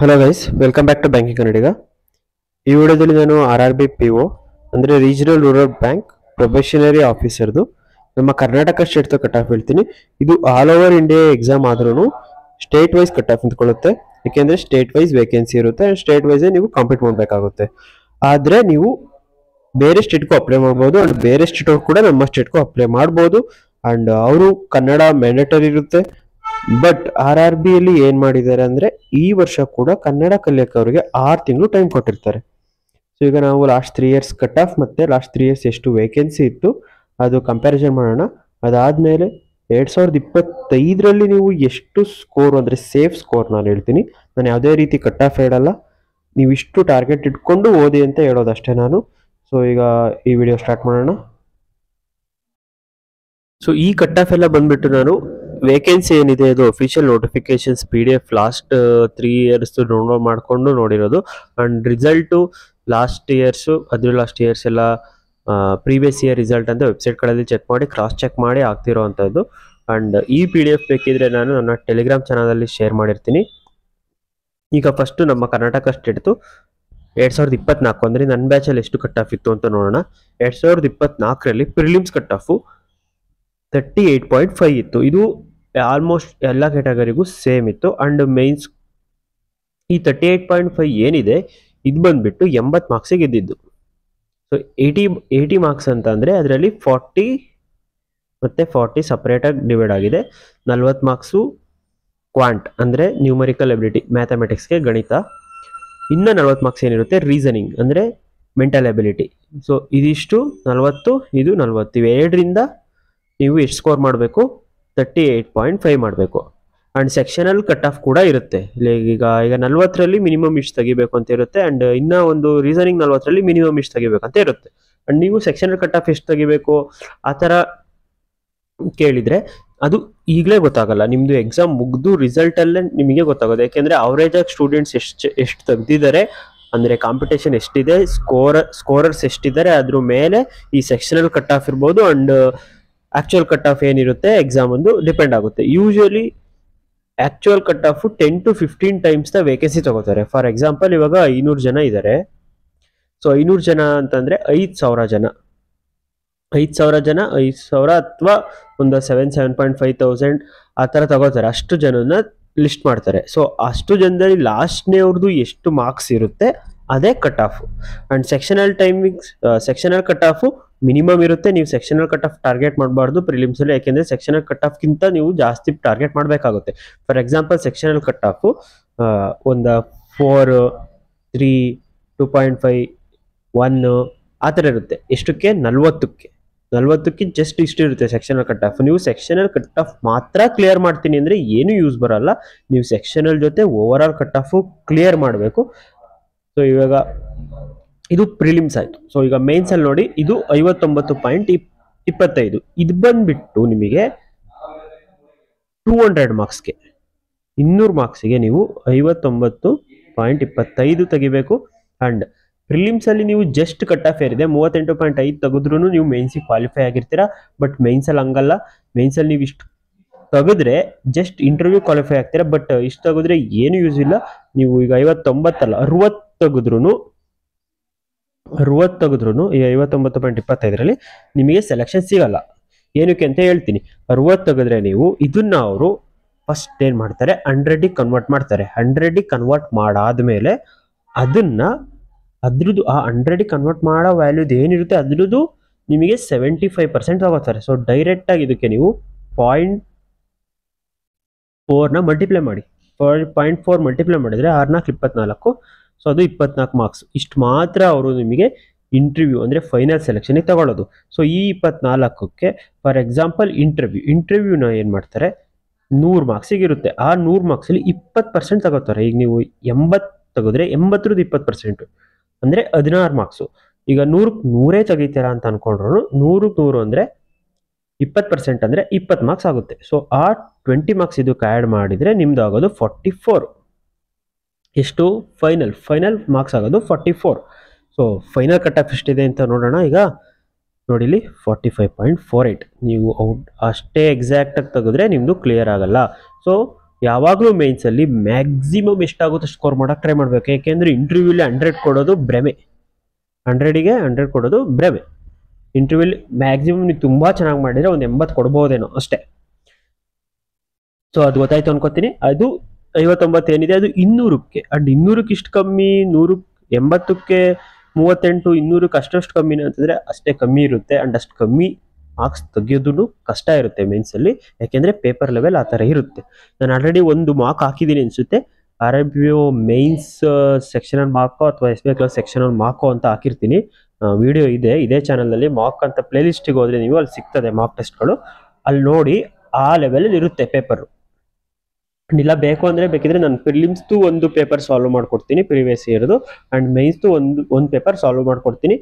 Hello guys, welcome back to banking Kannadiga. ಈ ವಿಡಿಯೋದಲ್ಲಿ ನಾನು RRB PO ಅಂದರೆ ರೀಜನಲ್ ರೂರಲ್ ಬ್ಯಾಂಕ್ ಪ್ರೊಬೆಷನರಿ ಆಫೀಸರ್ದು ನಮ್ಮ ಕರ್ನಾಟಕ ಸ್ಟೇಟ್ ಕಟ್ ಆಫ್ ಹೇಳ್ತೀನಿ. ಇದು ಆಲ್ ಓವರ್ ಇಂಡಿಯಾ ಎಕ್ಸಾಮ್ ಆದ್ರೂ ಸ್ಟೇಟ್ ವೈಸ್ ಕಟ್ ಆಫ್ ನಿಂತ್ಕೊಳ್ಳುತ್ತೆ. ಯಾಕೆಂದರೆ ಸ್ಟೇಟ್ ವೈಸ್ ವೇಕೆನ್ಸಿ ಇರುತ್ತೆ, ಸ್ಟೇಟ್ ವೈಸೇ ನೀವು ಕಂಪ್ಲೀಟ್ ಮಾಡಬೇಕಾಗುತ್ತೆ. ಆದರೆ ನೀವು ಬೇರೆ ಸ್ಟೇಟ್ಗೂ ಅಪ್ಲೈ ಮಾಡ್ಬೋದು ಅಂಡ್ ಬೇರೆ ಸ್ಟೇಟ್ ಕೂಡ ನಮ್ಮ ಸ್ಟೇಟ್ಗೂ ಅಪ್ಲೈ ಮಾಡ್ಬೋದು. ಅಂಡ್ ಅವರು ಕನ್ನಡ ಮ್ಯಾಂಡೇಟರಿ ಇರುತ್ತೆ. ಬಟ್ RRB ಅಲ್ಲಿ ಏನ್ ಮಾಡಿದ್ದಾರೆ ಅಂದ್ರೆ ಈ ವರ್ಷ ಕೂಡ ಕನ್ನಡ ಕಲಿಯಕ್ಕೆ ಅವರಿಗೆ 6 ತಿಂಗಳು ಟೈಮ್ ಕೊಟ್ಟಿರ್ತಾರೆ. ಸೊ ಈಗ ನಾವು ಲಾಸ್ಟ್ 3 ಇಯರ್ಸ್ ಕಟ್ ಆಫ್ ಮತ್ತೆ ಲಾಸ್ಟ್ 3 ಇಯರ್ಸ್ ಎಷ್ಟು ವೇಕೆನ್ಸಿ ಇತ್ತು ಅದು ಕಂಪ್ಯಾರಿಸನ್ ಮಾಡೋಣ. ಅದಾದ್ಮೇಲೆ 2025ರಲ್ಲಿ ನೀವು ಎಷ್ಟು ಸ್ಕೋರ್ ಅಂದ್ರೆ ಸೇಫ್ ಸ್ಕೋರ್ ನಾನು ಹೇಳ್ತೀನಿ, ನಾನು ಯಾವುದೇ ರೀತಿ ಕಟ್ ಆಫ್ ಹೇಳಲ್ಲ, ನೀವು ಇಷ್ಟು ಟಾರ್ಗೆಟ್ ಇಟ್ಕೊಂಡು ಓದಿ ಅಂತ ಹೇಳೋದಷ್ಟೇ ನಾನು. ಸೊ ಈಗ ಈ ವಿಡಿಯೋ ಸ್ಟಾರ್ಟ್ ಮಾಡೋಣ. ಸೊ ಈ ಕಟ್ ಆಫ್ ಎಲ್ಲ ಬಂದ್ಬಿಟ್ಟು ನಾನು ವೇಕೆನ್ಸಿ ಏನಿದೆ ಅದು official notifications PDF last 3 years download ಮಾಡಿಕೊಂಡು ನೋಡಿರೋದು. ಅಂಡ್ ರಿಸಲ್ಟು ಲಾಸ್ಟ್ ಇಯರ್ಸ್ ಎಲ್ಲ ಪ್ರೀವಿಯಸ್ ಇಯರ್ ರಿಸಲ್ಟ್ ಅಂತ ವೆಬ್ಸೈಟ್ಗಳಲ್ಲಿ ಚೆಕ್ ಮಾಡಿ ಕ್ರಾಸ್ ಚೆಕ್ ಮಾಡಿ ಆಗ್ತಿರೋ ಅಂಥದ್ದು. ಅಂಡ್ ಈ PDF ಬೇಕಿದ್ರೆ ನಾನು ನನ್ನ ಟೆಲಿಗ್ರಾಮ್ ಚಾನಲಲ್ಲಿ ಶೇರ್ ಮಾಡಿರ್ತೀನಿ. ಈಗ ಫಸ್ಟು ನಮ್ಮ ಕರ್ನಾಟಕ ಸ್ಟೇಟ್ದು 2024 ಅಂದರೆ ನನ್ನ ಬ್ಯಾಚಲ್ಲಿ ಎಷ್ಟು ಕಟ್ ಆಫ್ ಇತ್ತು ಅಂತ ನೋಡೋಣ. 2024ರಲ್ಲಿ ಪ್ರಿಲಿಮ್ಸ್ ಕಟ್ ಆಫು 38.5 ಇತ್ತು. ಇದು ಆಲ್ಮೋಸ್ಟ್ ಎಲ್ಲ ಕ್ಯಾಟಗರಿಗೂ ಸೇಮ್ ಇತ್ತು. ಅಂಡ್ ಮೈನ್ಸ್ ಈ 38.5 ಏನಿದೆ ಇದು ಬಂದ್ಬಿಟ್ಟು 80 ಮಾರ್ಕ್ಸಿಗೆ ಇದ್ದಿದ್ದು. ಸೊ 80 ಮಾರ್ಕ್ಸ್ ಅಂತ ಅಂದರೆ ಅದರಲ್ಲಿ 40 ಮತ್ತು 40 ಸಪ್ರೇಟಾಗಿ ಡಿವೈಡ್ ಆಗಿದೆ. 40 ಮಾರ್ಕ್ಸು ಕ್ವಾಂಟ್ ಅಂದರೆ ನ್ಯೂಮರಿಕಲ್ ಎಬಿಲಿಟಿ ಮ್ಯಾಥಮೆಟಿಕ್ಸ್ಗೆ ಗಣಿತ. ಇನ್ನು 40 ಮಾರ್ಕ್ಸ್ ಏನಿರುತ್ತೆ ರೀಸನಿಂಗ್ ಅಂದರೆ ಮೆಂಟಲ್ ಎಬಿಲಿಟಿ. ಸೊ ಇದಿಷ್ಟು 40 ಇದು 40 ಇವೆರಡರಿಂದ ನೀವು ಎಷ್ಟು ಸ್ಕೋರ್ ಮಾಡಬೇಕು, 38.5 ಮಾಡಬೇಕು. ಆ್ಯಂಡ್ ಸೆಕ್ಷನಲ್ ಕಟ್ ಆಫ್ ಕೂಡ ಇರುತ್ತೆ. ಈಗ 40ರಲ್ಲಿ ಮಿನಿಮಮ್ ಇಷ್ಟು ತೆಗಿಬೇಕು ಅಂತ ಇರುತ್ತೆ. ಆ್ಯಂಡ್ ಇನ್ನೂ ಒಂದು ರೀಸನಿಂಗ್ 40ರಲ್ಲಿ ಮಿನಿಮಮ್ ಇಷ್ಟು ತೆಗಿಬೇಕಂತ ಇರುತ್ತೆ. ಆ್ಯಂಡ್ ನೀವು ಸೆಕ್ಷನಲ್ ಕಟ್ ಆಫ್ ಎಷ್ಟು ತೆಗಿಬೇಕು ಆ ಥರ ಕೇಳಿದರೆ ಅದು ಈಗಲೇ ಗೊತ್ತಾಗಲ್ಲ, ನಿಮ್ಮದು ಎಕ್ಸಾಮ್ ಮುಗಿದು ರಿಸಲ್ಟಲ್ಲೇ ನಿಮಗೆ ಗೊತ್ತಾಗೋದು. ಯಾಕೆಂದರೆ ಅವರೇಜಾಗಿ ಸ್ಟೂಡೆಂಟ್ಸ್ ಎಷ್ಟು ತೆಗ್ದಿದ್ದಾರೆ ಅಂದರೆ ಕಾಂಪಿಟೇಷನ್ ಎಷ್ಟಿದೆ, ಸ್ಕೋರರ್ಸ್ ಎಷ್ಟಿದ್ದಾರೆ ಅದ್ರ ಮೇಲೆ ಈ ಸೆಕ್ಷನಲ್ ಕಟ್ ಆಫ್ ಇರ್ಬೋದು. ಆ್ಯಂಡ್ ಆಕ್ಚುಯಲ್ ಕಟ್ ಆಫ್ ಏನಿರುತ್ತೆ ಎಕ್ಸಾಮ್ ಒಂದು ಡಿಪೆಂಡ್ ಆಗುತ್ತೆ. Usually actual cut off 10 to 15 times the vacancy ತಗೋತಾರೆ. ಫಾರ್ ಎಕ್ಸಾಂಪಲ್ ಇವಾಗ 500 ಜನ ಇದ್ದಾರೆ. ಸೊ 500 ಜನ ಅಂತಂದರೆ 5,000 ಜನ 5,000 ಅಥವಾ ಒಂದು 7.5 thousand ಆ ಥರ ತಗೋತಾರೆ. ಅಷ್ಟು ಜನನ ಲಿಸ್ಟ್ ಮಾಡ್ತಾರೆ. ಸೊ ಅಷ್ಟು ಜನದಲ್ಲಿ ಲಾಸ್ಟ್ನೇ ಅವ್ರದ್ದು ಎಷ್ಟು ಮಾರ್ಕ್ಸ್ ಇರುತ್ತೆ ಅದೇ cut off. And sectional cut off minimum ಇರುತ್ತೆ. ನೀವು ಸೆಕ್ಷನಲ್ ಕಟ್ ಆಫ್ ಟಾರ್ಗೆಟ್ ಮಾಡಬಾರ್ದು ಪ್ರಿಲಿಮ್ಸಲ್ಲಿ, ಯಾಕೆಂದರೆ ಸೆಕ್ಷನಲ್ ಕಟ್ ಆಫ್ಗಿಂತ ನೀವು ಜಾಸ್ತಿ ಟಾರ್ಗೆಟ್ ಮಾಡಬೇಕಾಗುತ್ತೆ. For example sectional cut off ಒಂದು 4, 3, 2.5, 1 ಆ ಥರ ಇರುತ್ತೆ. ಎಷ್ಟಕ್ಕೆ 40ಕ್ಕೆ ಜಸ್ಟ್ ಇಷ್ಟು ಇರುತ್ತೆ ಸೆಕ್ಷನಲ್ ಕಟ್ ಆಫ್. ನೀವು ಸೆಕ್ಷನಲ್ ಕಟ್ ಆಫ್ ಮಾತ್ರ ಕ್ಲಿಯರ್ ಮಾಡ್ತೀನಿ ಅಂದರೆ ಏನೂ ಯೂಸ್ ಬರಲ್ಲ. ನೀವು ಸೆಕ್ಷನಲ್ ಜೊತೆ over all cut off clear ಮಾಡಬೇಕು. ಸೊ ಇವಾಗ ಇದು ಪ್ರಿಲಿಮ್ಸ್ ಆಯಿತು. ಸೊ ಈಗ ಮೇನ್ಸಲ್ಲಿ ನೋಡಿ ಇದು 59.25. ಇದು ಬಂದ್ಬಿಟ್ಟು ನಿಮಗೆ 200 ಮಾರ್ಕ್ಸ್ಗೆ 200 ಮಾರ್ಕ್ಸಿಗೆ ನೀವು 59.25 ತೆಗಿಬೇಕು. ಆ್ಯಂಡ್ ಪ್ರಿಲಿಮ್ಸಲ್ಲಿ ನೀವು ಜಸ್ಟ್ ಕಟ್ ಆಫ್ ಏರಿದೆ 38.5 ತೆಗೆದ್ರೂ ನೀವು ಮೇನ್ಸಿಗೆ ಕ್ವಾಲಿಫೈ ಆಗಿರ್ತೀರಾ. ಬಟ್ ಮೇನ್ಸಲ್ಲಿ ಹಂಗಲ್ಲ. ಮೇನ್ಸಲ್ಲಿ ನೀವು ಇಷ್ಟು ತೆಗೆದ್ರೆ ಜಸ್ಟ್ ಇಂಟರ್ವ್ಯೂ ಕ್ವಾಲಿಫೈ ಆಗ್ತೀರಾ. ಬಟ್ ಇಷ್ಟು ತೆಗೆದ್ರೆ ಏನು ಯೂಸ್ ಇಲ್ಲ. ನೀವು ಈಗ 59 ಅಲ್ಲ 60 ತೆಗೆದ್ರೂ ಈ 59.25ರಲ್ಲಿ ನಿಮಗೆ ಸೆಲೆಕ್ಷನ್ ಸಿಗಲ್ಲ. ಏನಕ್ಕೆ ಅಂತ ಹೇಳ್ತೀನಿ. 60 ತೆಗೆದ್ರೆ ನೀವು ಇದನ್ನ ಅವರು ಫಸ್ಟ್ ಏನು ಮಾಡ್ತಾರೆ 100ಗೆ ಕನ್ವರ್ಟ್ ಮಾಡ್ತಾರೆ. 100ಗೆ ಕನ್ವರ್ಟ್ ಮಾಡಾದ್ಮೇಲೆ ಅದ್ರದ್ದು ಆ 100ಗೆ ಕನ್ವರ್ಟ್ ಮಾಡೋ ವ್ಯಾಲ್ಯೂದು ಏನಿರುತ್ತೆ ಅದ್ರದ್ದು ನಿಮಗೆ 75% ತಗೋತಾರೆ. ಸೊ ಡೈರೆಕ್ಟಾಗಿ ಇದಕ್ಕೆ ನೀವು 0.4ನ ಮಲ್ಟಿಪ್ಲೈ ಮಾಡಿ. 0.4 ಮಲ್ಟಿಪ್ಲೈ ಮಾಡಿದರೆ 6×4 = 24. ಸೊ ಅದು 24 ಮಾರ್ಕ್ಸ್. ಇಷ್ಟು ಮಾತ್ರ ಅವರು ನಿಮಗೆ ಇಂಟರ್ವ್ಯೂ ಅಂದರೆ ಫೈನಲ್ ಸೆಲೆಕ್ಷನಿಗೆ ತಗೊಳ್ಳೋದು. ಸೊ ಈ 24ಕ್ಕೆ ಫಾರ್ ಎಕ್ಸಾಂಪಲ್ ಇಂಟರ್ವ್ಯೂನ ಏನು ಮಾಡ್ತಾರೆ 100 ಮಾರ್ಕ್ಸಿಗೆ ಇರುತ್ತೆ. ಆ 100 ಮಾರ್ಕ್ಸಲ್ಲಿ 20% ತಗೋತಾರೆ. ಈಗ ನೀವು 80 ತೆಗೆದ್ರೆ 80ರದ್ದು 20% ಅಂದರೆ 16 ಮಾರ್ಕ್ಸು. ಈಗ 100ಕ್ಕೆ 100 ತೆಗಿತೀರಾ ಅಂತ ಅನ್ಕೊಂಡ್ರು 100ಕ್ಕೆ 100 ಅಂದರೆ 20% ಅಂದರೆ 20 ಮಾರ್ಕ್ಸ್ ಆಗುತ್ತೆ. ಸೊ ಆ 20 ಮಾರ್ಕ್ಸ್ ಇದಕ್ಕೆ ಆ್ಯಡ್ ಮಾಡಿದರೆ ನಿಮ್ದು ಆಗೋದು 44. ಎಷ್ಟು ಫೈನಲ್ ಮಾರ್ಕ್ಸ್ ಆಗೋದು 44. ಸೊ ಫೈನಲ್ ಕಟ್ ಆಫ್ ಎಷ್ಟಿದೆ ಅಂತ ನೋಡೋಣ. ಈಗ ನೋಡಿಲಿ 45.48. ನೀವು ಅಷ್ಟೇ ಎಕ್ಸಾಕ್ಟಾಗಿ ತೆಗೆದ್ರೆ ನಿಮ್ಮದು ಕ್ಲಿಯರ್ ಆಗಲ್ಲ. ಸೊ ಯಾವಾಗಲೂ ಮೇನ್ಸಲ್ಲಿ ಮ್ಯಾಕ್ಸಿಮಮ್ ಎಷ್ಟಾಗುತ್ತೋ ಸ್ಕೋರ್ ಮಾಡೋಕ್ಕೆ ಟ್ರೈ ಮಾಡಬೇಕು. ಯಾಕೆಂದರೆ ಇಂಟರ್ವ್ಯೂಲಿ 100 ಕೊಡೋದು ಭ್ರಮೆ, 100ಗೆ 100 ಕೊಡೋದು ಭ್ರಮೆ. ಇಂಟರ್ವ್ಯೂಲಿ ಮ್ಯಾಕ್ಸಿಮಮ್ ನೀವು ತುಂಬ ಚೆನ್ನಾಗಿ ಮಾಡಿದರೆ ಒಂದು 80 ಕೊಡ್ಬೋದೇನೋ ಅಷ್ಟೇ. ಸೊ ಅದು ಗೊತ್ತಾಯ್ತು ಅನ್ಕೋತೀನಿ. ಅದು 59 ಏನಿದೆ ಅದು 200ಕ್ಕೆ, ಅಂಡ್ 200ಕ್ಕೆ ಇಷ್ಟು ಕಮ್ಮಿ, 180ಕ್ಕೆ 38, 200ಕ್ಕೆ ಅಷ್ಟಷ್ಟು ಕಮ್ಮಿನ ಅಂತಂದರೆ ಅಷ್ಟೇ ಕಮ್ಮಿ ಇರುತ್ತೆ. ಅಂಡ್ ಅಷ್ಟು ಕಮ್ಮಿ ಮಾರ್ಕ್ಸ್ ತೆಗಿಯೋದು ಕಷ್ಟ ಇರುತ್ತೆ ಮೇನ್ಸಲ್ಲಿ, ಯಾಕೆಂದರೆ ಪೇಪರ್ ಲೆವೆಲ್ ಆ ಥರ ಇರುತ್ತೆ. ನಾನು ಆಲ್ರೆಡಿ ಒಂದು ಮಾರ್ಕ್ ಹಾಕಿದ್ದೀನಿ ಅನಿಸುತ್ತೆ, RRBO ಮೇನ್ಸ್ ಸೆಕ್ಷನಲ್ ಮಾರ್ಕೋ ಅಥವಾ SBI ಕ್ಲಾಸ್ ಸೆಕ್ಷನಲ್ ಮಾರ್ಕೋ ಅಂತ ಹಾಕಿರ್ತೀನಿ. ವಿಡಿಯೋ ಇದೆ ಇದೇ ಚಾನಲಲ್ಲಿ. ಮಾರ್ಕ್ ಅಂತ ಪ್ಲೇಲಿಸ್ಟಿಗೆ ಹೋದರೆ ನೀವು ಅಲ್ಲಿ ಸಿಗ್ತದೆ ಮಾರ್ಕ್ ಟೆಸ್ಟ್ಗಳು, ಅಲ್ಲಿ ನೋಡಿ ಆ ಲೆವೆಲಲ್ಲಿ ಇರುತ್ತೆ ಪೇಪರು. ಇಲ್ಲ ಬೇಕು ಅಂದರೆ ಬೇಕಿದ್ರೆ ನಾನು ಪ್ರಿಲಿಮ್ಸ್ದು ಒಂದು ಪೇಪರ್ ಸಾಲ್ವ್ ಮಾಡ್ಕೊಡ್ತೀನಿ ಪ್ರೀವಿಯಸ್ ಇಯರ್ದು, ಆ್ಯಂಡ್ ಮೇನ್ಸ್ದು ಒಂದು ಪೇಪರ್ ಸಾಲ್ವ್ ಮಾಡ್ಕೊಡ್ತೀನಿ.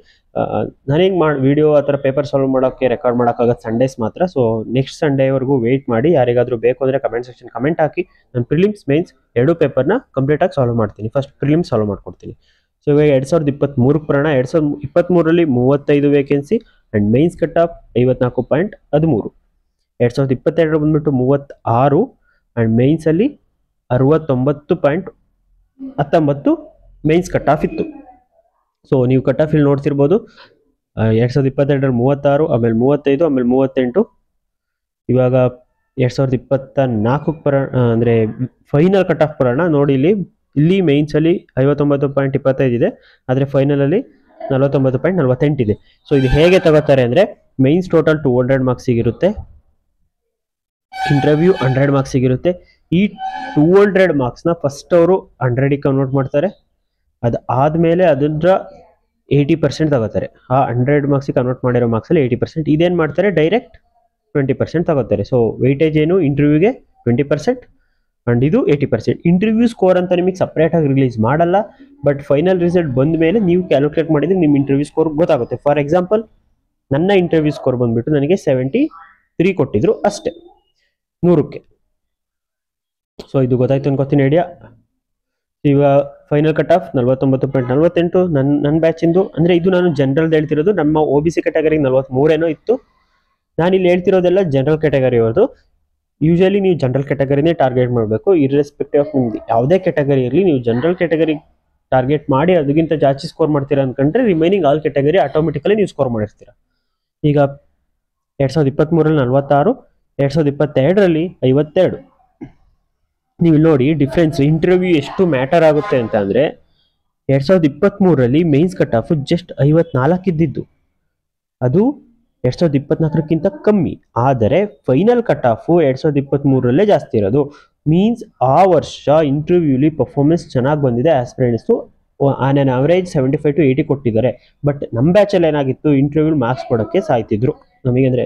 ನನಗೆ ವಿಡಿಯೋ ಆ ಥರ ಪೇಪರ್ ಸಾಲ್ವ್ ಮಾಡೋಕ್ಕೆ ರೆಕಾರ್ಡ್ ಮಾಡೋಕ್ಕಾಗತ್ತೆ ಸಂಡೇಸ್ ಮಾತ್ರ. ಸೊ ನೆಕ್ಸ್ಟ್ ಸಂಡೇವರೆಗೂ ವೆಯ್ಟ್ ಮಾಡಿ, ಯಾರಿಗಾದರೂ ಬೇಕು ಅಂದರೆ ಕಮೆಂಟ್ ಸೆಕ್ಷನ್ ಕಮೆಂಟ್ ಹಾಕಿ. ನಾನು ಪ್ರಿಲಿಮ್ಸ್ ಮೇನ್ಸ್ 2 ಪೇಪರ್ನ ಕಂಪ್ಲೀಟಾಗಿ ಸಾಲ್ವ್ ಮಾಡ್ತೀನಿ. ಫಸ್ಟ್ ಪ್ರಿಲಿಮ್ಸ್ ಸಾಲ್ವ್ ಮಾಡ್ಕೊಡ್ತೀನಿ. ಸೊ ಇವಾಗ 2023 ಬರೋಣ. 2023ರಲ್ಲಿ 35 vacancy and mains cut off 54.13. 2022 ಬಂದ್ಬಿಟ್ಟು 36 ಆ್ಯಂಡ್ ಮೇನ್ಸಲ್ಲಿ 69.19 ಮೇನ್ಸ್ ಕಟ್ ಆಫ್ ಇತ್ತು. ಸೊ ನೀವು ಕಟ್ ಆಫ್ ಇಲ್ಲಿ ನೋಡ್ತಿರ್ಬೋದು. 2022ರಲ್ಲಿ 36, ಆಮೇಲೆ 35, ಆಮೇಲೆ 38. ಇವಾಗ 2024 ಅಂದರೆ ಫೈನಲ್ ಕಟ್ ಆಫ್ ಬರೋಣ. ನೋಡಿ ಇಲ್ಲಿ ಮೇನ್ಸಲ್ಲಿ 59.25 ಇದೆ, ಆದರೆ ಫೈನಲಲ್ಲಿ 49.48 ಇದೆ. ಸೊ ಇದು ಹೇಗೆ ತಗೋತಾರೆ ಅಂದರೆ ಮೇನ್ಸ್ ಟೋಟಲ್ 200 ಮಾರ್ಕ್ಸಿಗಿರುತ್ತೆ, ಇಂಟರ್ವ್ಯೂ 100 ಮಾರ್ಕ್ಸಿಗಿರುತ್ತೆ. ಈ 200 ಮಾರ್ಕ್ಸ್ನ ಫಸ್ಟ್ ಅವರು 100ಗೆ ಕನ್ವರ್ಟ್ ಮಾಡ್ತಾರೆ, ಅದಾದಮೇಲೆ ಅದರ 80% ತಗೋತಾರೆ. ಆ 100 ಮಾರ್ಕ್ಸಿಗೆ ಕನ್ವರ್ಟ್ ಮಾಡಿರೋ ಮಾರ್ಕ್ಸಲ್ಲಿ 80%. ಇದೇನು ಮಾಡ್ತಾರೆ, ಡೈರೆಕ್ಟ್ 20% ತಗೋತಾರೆ. ಸೊ ವೆಯ್ಟೇಜ್ ಏನು, ಇಂಟರ್ವ್ಯೂಗೆ 20% ಆ್ಯಂಡ್ ಇದು 80%. ಇಂಟರ್ವ್ಯೂ ಸ್ಕೋರ್ ಅಂತ ನಿಮಗೆ ಸಪ್ರೇಟಾಗಿ ರಿಲೀಸ್ ಮಾಡಲ್ಲ, ಬಟ್ ಫೈನಲ್ ರಿಸಲ್ಟ್ ಬಂದ ಮೇಲೆ ನೀವು ಕ್ಯಾಲ್ಕುಲೇಟ್ ಮಾಡಿದರೆ ನಿಮ್ಮ ಇಂಟರ್ವ್ಯೂ ಸ್ಕೋರ್ ಗೊತ್ತಾಗುತ್ತೆ. ಫಾರ್ ಎಕ್ಸಾಂಪಲ್ ನನ್ನ ಇಂಟರ್ವ್ಯೂ ಸ್ಕೋರ್ ಬಂದುಬಿಟ್ಟು ನನಗೆ 73 ಕೊಟ್ಟಿದ್ರು ಅಷ್ಟೇ 100ಕ್ಕೆ. ಸೊ ಇದು ಗೊತ್ತಾಯ್ತು ಅನ್ಕೋತೀನಿ ಐಡಿಯಾ. ಈಗ ಫೈನಲ್ ಕಟ್ ಆಫ್ 49.48 ನನ್ನ ಬ್ಯಾಚಿಂದು. ಅಂದರೆ ಇದು ನಾನು ಜನರಲ್ದು ಹೇಳ್ತಿರೋದು, ನಮ್ಮ OBC ಕ್ಯಾಟಗರಿಗೆ 43 ಏನೋ ಇತ್ತು. ನಾನಿಲ್ಲಿ ಹೇಳ್ತಿರೋದೆಲ್ಲ ಜನರಲ್ ಕ್ಯಾಟಗರಿ ಅವ್ರದ್ದು. ಯೂಶಲಿ ನೀವು ಜನರಲ್ ಕ್ಯಾಟಗರಿನೇ ಟಾರ್ಗೆಟ್ ಮಾಡಬೇಕು, ಇರ್ರೆಸ್ಪೆಕ್ಟಿವ್ ಆಫ್ ನಿಮ್ದು ಯಾವುದೇ ಕ್ಯಾಟಗರಿ ಇರಲಿ. ನೀವು ಜನರಲ್ ಕ್ಯಾಟಗರಿ ಟಾರ್ಗೆಟ್ ಮಾಡಿ ಅದಕ್ಕಿಂತ ಜಾಸ್ತಿ ಸ್ಕೋರ್ ಮಾಡ್ತೀರಾ ಅಂದ್ಕೊಂಡ್ರೆ ರಿಮೈನಿಂಗ್ ಆಲ್ ಕ್ಯಾಟಗರಿ ಆಟೋಮೆಟಿಕಲಿ ನೀವು ಸ್ಕೋರ್ ಮಾಡಿರ್ತೀರ. ಈಗ 2023ರಲ್ಲಿ 46, 2022ರಲ್ಲಿ 52. ನೀವು ನೋಡಿ ಡಿಫ್ರೆನ್ಸ್, ಇಂಟರ್ವ್ಯೂ ಎಷ್ಟು ಮ್ಯಾಟರ್ ಆಗುತ್ತೆ ಅಂತ ಅಂದರೆ 2023ರಲ್ಲಿ ಮೇನ್ಸ್ ಕಟ್ ಆಫ್ ಜಸ್ಟ್ 54 ಇದ್ದಿದ್ದು, ಅದು 2024ಕ್ಕಿಂತ ಕಮ್ಮಿ. ಆದರೆ ಫೈನಲ್ ಕಟ್ ಆಫ್ 2023ರಲ್ಲೇ ಜಾಸ್ತಿ ಇರೋದು. ಮೀನ್ಸ್ ಆ ವರ್ಷ ಇಂಟರ್ವ್ಯೂಲಿ ಪರ್ಫಾರ್ಮೆನ್ಸ್ ಚೆನ್ನಾಗಿ ಬಂದಿದೆ aspirants. On on average 75 to 80 ಕೊಟ್ಟಿದ್ದಾರೆ. ಬಟ್ ನಮ್ಮ ಬ್ಯಾಚಲ್ಲಿ ಏನಾಗಿತ್ತು, ಇಂಟರ್ವ್ಯೂ ಮಾರ್ಕ್ಸ್ ಕೊಡೋಕ್ಕೆ ಸಾಯ್ತಿದ್ರು ನಮಗೆ. ಅಂದರೆ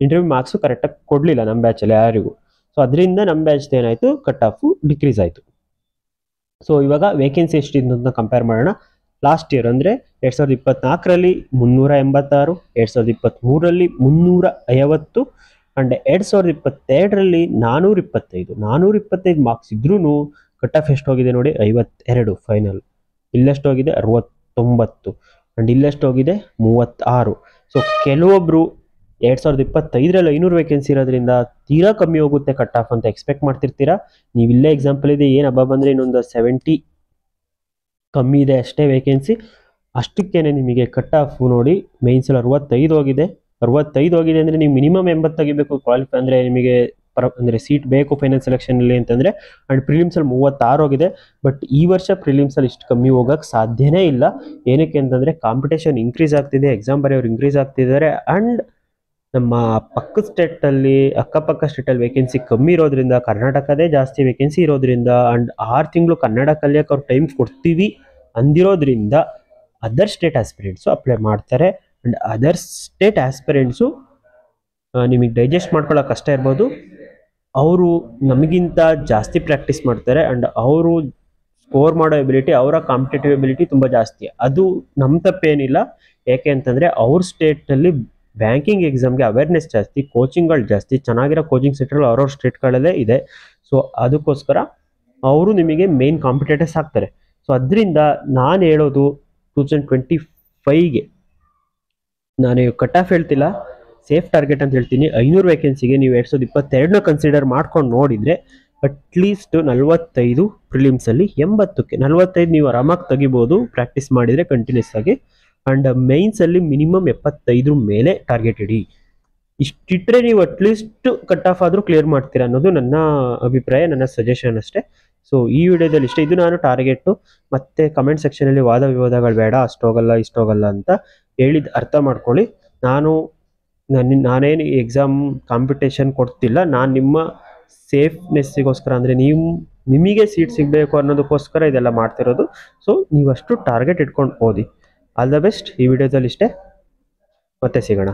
ಇಂಟರ್ವ್ಯೂ ಮಾರ್ಕ್ಸು ಕರೆಕ್ಟಾಗಿ ಕೊಡಲಿಲ್ಲ ನಮ್ಮ ಬ್ಯಾಚಲ್ಲಿ ಯಾರಿಗೂ. ಸೊ ಅದರಿಂದ ನಮ್ಮ ಬ್ಯಾಚ್ದು ಏನಾಯಿತು, ಕಟ್ ಆಫು ಡಿಕ್ರೀಸ್ ಆಯಿತು. ಸೊ ಇವಾಗ ವೇಕೆನ್ಸಿ ಎಷ್ಟಿದೆ ಅಂತ ಕಂಪೇರ್ ಮಾಡೋಣ. ಲಾಸ್ಟ್ ಇಯರ್ ಅಂದರೆ 2024ರಲ್ಲಿ 386, 2023ರಲ್ಲಿ 350 ಆ್ಯಂಡ್ 2022ರಲ್ಲಿ 425 ಮಾರ್ಕ್ಸ್ ಇದ್ರೂ ಕಟ್ ಆಫ್ ಎಷ್ಟು ಹೋಗಿದೆ ನೋಡಿ, 52 ಫೈನಲ್. ಇಲ್ಲೆಷ್ಟು ಹೋಗಿದೆ, 69 ಆ್ಯಂಡ್ ಇಲ್ಲೆಷ್ಟು ಹೋಗಿದೆ, 36. ಸೊ ಕೆಲವೊಬ್ಬರು 2025ರಲ್ಲಿ 500 ವೇಕೆನ್ಸಿ ಇರೋದ್ರಿಂದ ತೀರಾ ಕಮ್ಮಿ ಹೋಗುತ್ತೆ ಕಟ್ ಆಫ್ ಅಂತ ಎಕ್ಸ್ಪೆಕ್ಟ್ ಮಾಡ್ತಿರ್ತೀರಾ. ನೀವು ಇಲ್ಲೇ ಎಕ್ಸಾಂಪಲ್ ಇದೆ, ಏನು ಹಬ್ಬ ಬಂದರೆ ಇನ್ನೊಂದು 70 ಕಮ್ಮಿ ಇದೆ ಅಷ್ಟೇ ವೇಕೆನ್ಸಿ. ಅಷ್ಟಕ್ಕೇನೆ ನಿಮಗೆ ಕಟ್ ಆಫ್ ನೋಡಿ ಮೇನ್ಸಲ್ಲಿ 65 ಹೋಗಿದೆ. 65 ಹೋಗಿದೆ ಅಂದರೆ ನೀವು ಮಿನಿಮಮ್ 80 ತೆಗಿಬೇಕು ಕ್ವಾಲಿಫೈ ಅಂದರೆ ನಿಮಗೆ ಅಂದರೆ ಸೀಟ್ ಬೇಕು ಫೈನಲ್ ಸೆಲೆಕ್ಷನಲ್ಲಿ ಅಂತಂದರೆ. ಆ್ಯಂಡ್ ಪ್ರಿಲಿಮ್ಸಲ್ಲಿ 36 ಹೋಗಿದೆ. ಬಟ್ ಈ ವರ್ಷ ಪ್ರಿಲಿಮ್ಸಲ್ಲಿ ಇಷ್ಟು ಕಮ್ಮಿ ಹೋಗೋಕ್ಕೆ ಸಾಧ್ಯನೇ ಇಲ್ಲ. ಏನಕ್ಕೆ ಅಂತಂದರೆ ಕಾಂಪಿಟೇಷನ್ ಇನ್ಕ್ರೀಸ್ ಆಗ್ತಿದೆ, ಎಕ್ಸಾಮ್ ಬರೆಯೋರು ಇನ್ಕ್ರೀಸ್ ಆಗ್ತಿದ್ದಾರೆ. ಆ್ಯಂಡ್ ನಮ್ಮ ಪಕ್ಕದ ಸ್ಟೇಟಲ್ಲಿ, ಅಕ್ಕಪಕ್ಕ ಸ್ಟೇಟಲ್ಲಿ ವೇಕೆನ್ಸಿ ಕಮ್ಮಿ ಇರೋದ್ರಿಂದ, ಕರ್ನಾಟಕದೇ ಜಾಸ್ತಿ ವೇಕೆನ್ಸಿ ಇರೋದ್ರಿಂದ, ಆ್ಯಂಡ್ 6 ತಿಂಗಳು ಕನ್ನಡ ಕಲಿಯೋಕೆ ಅವ್ರು ಟೈಮ್ ಕೊಡ್ತೀವಿ ಅಂದಿರೋದ್ರಿಂದ ಅದರ್ ಸ್ಟೇಟ್ ಆಸ್ಪಿರೆಂಟ್ಸು ಅಪ್ಲೈ ಮಾಡ್ತಾರೆ. ಆ್ಯಂಡ್ ಅದರ್ ಸ್ಟೇಟ್ ಆಸ್ಪಿರೆಂಟ್ಸು ನಿಮಗೆ ಡೈಜೆಸ್ಟ್ ಮಾಡ್ಕೊಳ್ಳೋಕೆ ಕಷ್ಟ ಇರ್ಬೋದು, ಅವರು ನಮಗಿಂತ ಜಾಸ್ತಿ ಪ್ರಾಕ್ಟೀಸ್ ಮಾಡ್ತಾರೆ. ಆ್ಯಂಡ್ ಅವರು ಸ್ಕೋರ್ ಮಾಡೋ ಎಬಿಲಿಟಿ, ಅವರ ಕಾಂಪಿಟೇಟಿವ್ ಎಬಿಲಿಟಿ ತುಂಬ ಜಾಸ್ತಿ. ಅದು ನಮ್ಮ ತಪ್ಪೇನಿಲ್ಲ. ಯಾಕೆ ಅಂತಂದರೆ ಅವ್ರ ಸ್ಟೇಟಲ್ಲಿ ಬ್ಯಾಂಕಿಂಗ್ ಎಕ್ಸಾಮ್ಗೆ ಅವೇರ್ನೆಸ್ ಜಾಸ್ತಿ, ಕೋಚಿಂಗ್ಗಳು ಜಾಸ್ತಿ, ಚೆನ್ನಾಗಿರೋ ಕೋಚಿಂಗ್ ಸೆಂಟರ್ಗಳು ಅವ್ರವ್ರ ಸ್ಟೇಟ್ಗಳಲ್ಲೇ ಇದೆ. ಸೊ ಅದಕ್ಕೋಸ್ಕರ ಅವರು ನಿಮಗೆ ಮೇನ್ ಕಾಂಪಿಟೇಟರ್ಸ್ ಆಗ್ತಾರೆ. ಸೊ ಅದರಿಂದ ನಾನು ಹೇಳೋದು 2025ಗೆ ನಾನು ಕಟ್ ಆಫ್ ಹೇಳ್ತಿಲ್ಲ, ಸೇಫ್ ಟಾರ್ಗೆಟ್ ಅಂತ ಹೇಳ್ತೀನಿ. 500 ವೇಕೆನ್ಸಿಗೆ ನೀವು 2022ನ ಕನ್ಸಿಡರ್ ಮಾಡ್ಕೊಂಡು ನೋಡಿದರೆ ಅಟ್ಲೀಸ್ಟ್ 45 ಪ್ರಿಲಿಮ್ಸಲ್ಲಿ 80ಕ್ಕೆ 45 ನೀವು ಆರಾಮಾಗಿ ತೆಗಿಬೋದು ಪ್ರಾಕ್ಟೀಸ್ ಮಾಡಿದರೆ ಕಂಟಿನ್ಯೂಸ್ ಆಗಿ. ಆ್ಯಂಡ್ ಮೇನ್ಸಲ್ಲಿ ಮಿನಿಮಮ್ 75 ಮೇಲೆ ಟಾರ್ಗೆಟ್ ಇಡಿ. ಇಷ್ಟಿಟ್ಟರೆ ನೀವು ಅಟ್ಲೀಸ್ಟ್ ಕಟ್ ಆಫ್ ಆದರೂ ಕ್ಲಿಯರ್ ಮಾಡ್ತೀರಾ ಅನ್ನೋದು ನನ್ನ ಅಭಿಪ್ರಾಯ, ನನ್ನ ಸಜೆಷನ್ ಅಷ್ಟೇ. ಸೊ ಈ ವಿಡಿಯೋದಲ್ಲಿ ಇಷ್ಟೇ. ಇದು ನಾನು ಟಾರ್ಗೆಟು. ಮತ್ತೆ ಕಮೆಂಟ್ ಸೆಕ್ಷನಲ್ಲಿ ವಾದ ವಿವಾದಗಳು ಬೇಡ, ಅಷ್ಟೋಗಲ್ಲ ಇಷ್ಟೋಗಲ್ಲ ಅಂತ ಹೇಳಿದ್ದು ಅರ್ಥ ಮಾಡ್ಕೊಳ್ಳಿ. ನಾನೇನು ಎಕ್ಸಾಮ್ ಕಾಂಪಿಟೇಷನ್ ಕೊಡ್ತಿಲ್ಲ. ನಾನು ನಿಮ್ಮ ಸೇಫ್ನೆಸ್ಸಿಗೋಸ್ಕರ, ಅಂದರೆ ನಿಮಗೆ ಸೀಟ್ ಸಿಗಬೇಕು ಅನ್ನೋದಕ್ಕೋಸ್ಕರ ಇದೆಲ್ಲ ಮಾಡ್ತಿರೋದು. ಸೊ ನೀವಷ್ಟು ಟಾರ್ಗೆಟ್ ಇಟ್ಕೊಂಡು ಓದಿ. All the best. ಈ ವಿಡಿಯೋದಲ್ಲಿ ಇಷ್ಟೇ, ಮತ್ತೆ ಸಿಗೋಣ.